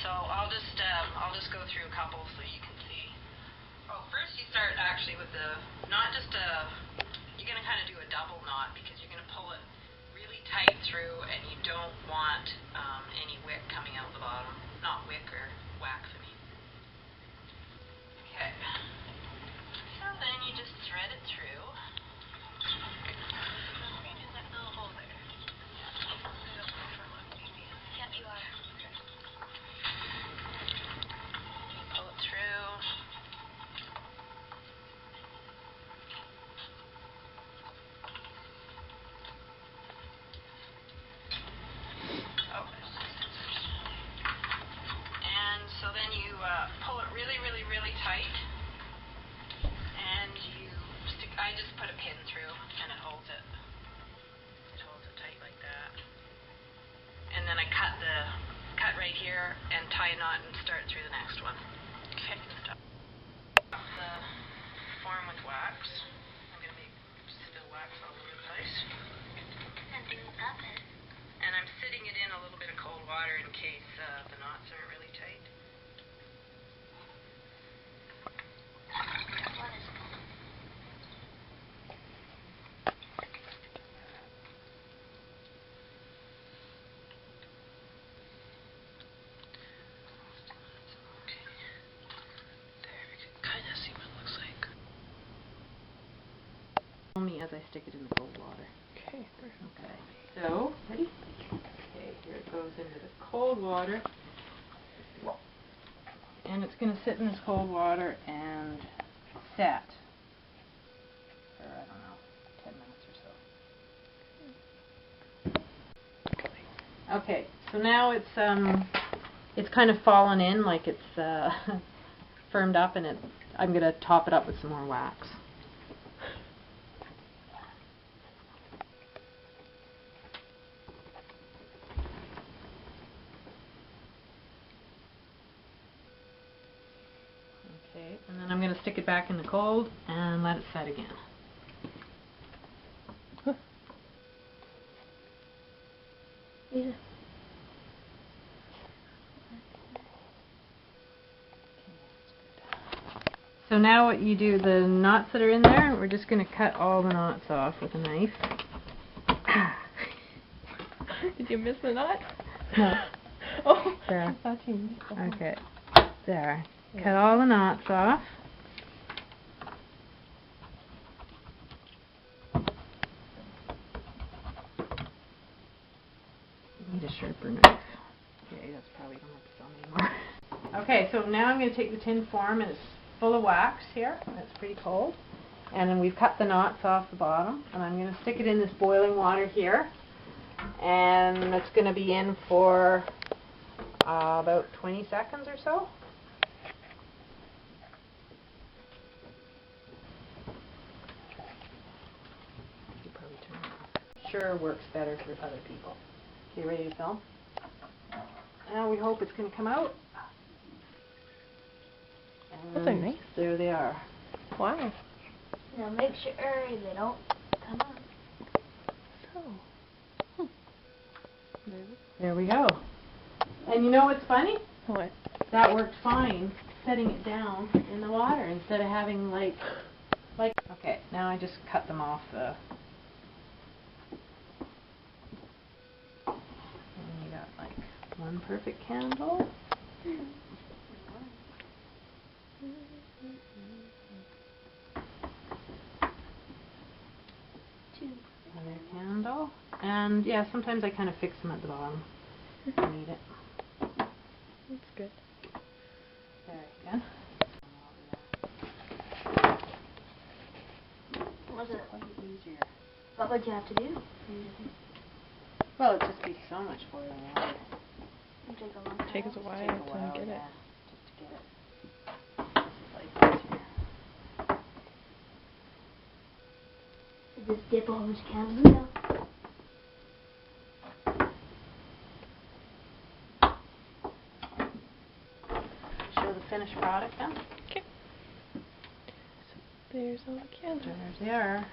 So I'll just go through a couple so you can see. Oh, first you start actually with you're going to kind of do a double knot because you're going to pull it really tight through and you don't want any wick coming out the bottom. Not wick or wax, I mean. Okay. So then you just thread it through. Is that little hole there? Yep, you are. Pull it through. And so then you pull it really, really, really tight. And I just put a pin through and it holds it. It holds it tight like that. And then I cut right here and tie a knot and start through the next one. Okay. Stop the form with wax. I'm going to spill wax all over the place. And I'm sitting it in a little bit of cold water in case the knots aren't really tight. Me as I stick it in the cold water. Okay. Okay. So, ready? Okay, here it goes into the cold water. And it's going to sit in this cold water and set for, I don't know, 10 minutes or so. Okay, so now it's kind of fallen in, like it's firmed up, and I'm going to top it up with some more wax. Okay, and then I'm going to stick it back in the cold and let it set again. Yeah. So now what you do, the knots that are in there, we're just going to cut all the knots off with a knife. Did you miss the knot? No. Oh, there. I thought you missed the knot. Okay, there. Cut all the knots off. Need a sharper knife. Okay, that's probably don't have to film anymore. Okay, so now I'm going to take the tin form, and it's full of wax here. It's pretty cold. And then we've cut the knots off the bottom, and I'm going to stick it in this boiling water here. And it's going to be in for about 20 seconds or so. Sure works better for other people. Okay, ready to film? Now we hope it's going to come out. And those are nice. There they are. Wow. Now make sure they don't come out. So. There we go. And you know what's funny? What? That worked fine, setting it down in the water instead of having like. Okay, now I just cut them off the. And you got like one perfect candle. Another candle. And yeah, sometimes I kind of fix them at the bottom if I need it. That's good. There again. Was it? Easier. What would you have to do? Well, it'd just be so much boiling water. It'd take a long time. Take us a while to get it. Just to get it. This is like this here. Just dip all those candles in. Show the finished product then. Okay. So there's all the candles. There they are.